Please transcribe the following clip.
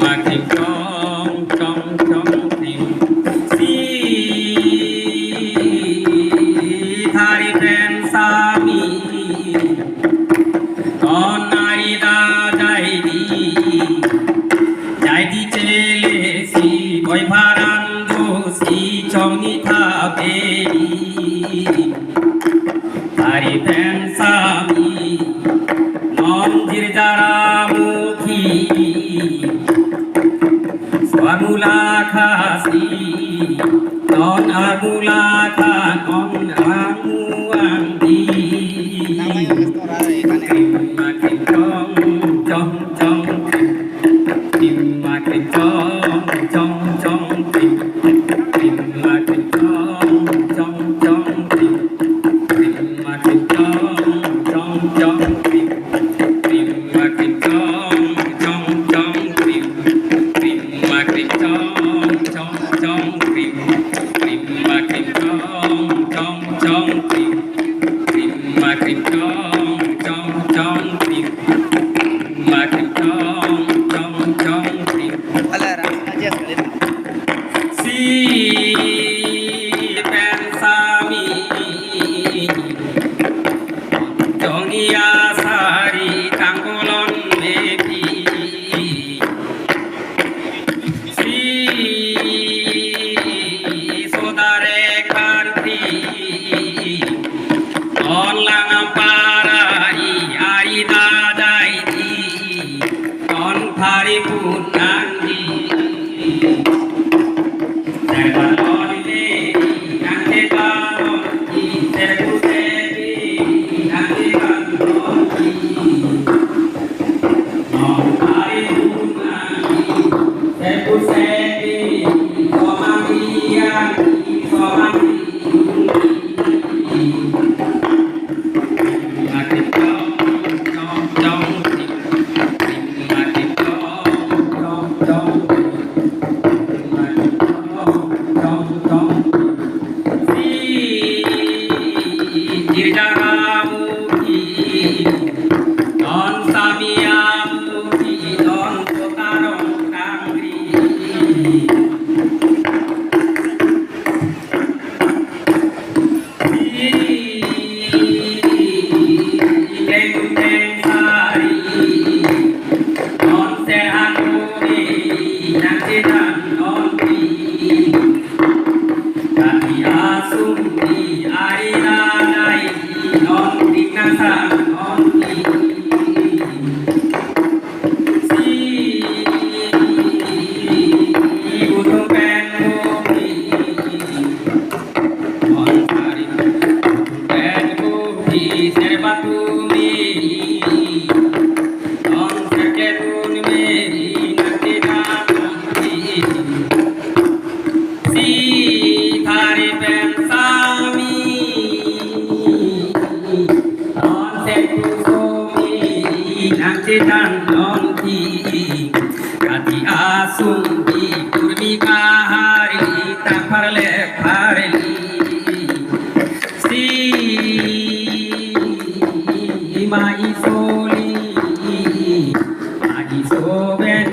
makin trong trong trong tim si thari pren sami kon nari da jai di chele si boy bharan do si chongni tha peri thari pren sami non jirjara mukhi swamula khasi non agula kha non amu andi makin chong chong chong tim makin chong chong chong tim makin chong chong chong tim makin chong chong chong tim makin chong chong chong tim makin chong chong chong tim makin chong chong chong tim makin chong chong chong tim makin chong chong chong tim si pensami Jonggia sari tanggulon mepi si sodare kanti on lang parai ai dadai di on phari punandi Don samiamuki don kotarong kangri Leng sari don serhanuri nantidan don di kati asumdi arina nai don dignasan don di dan nonti kati asum di purmika hari tak parle parli si mai soli agi soben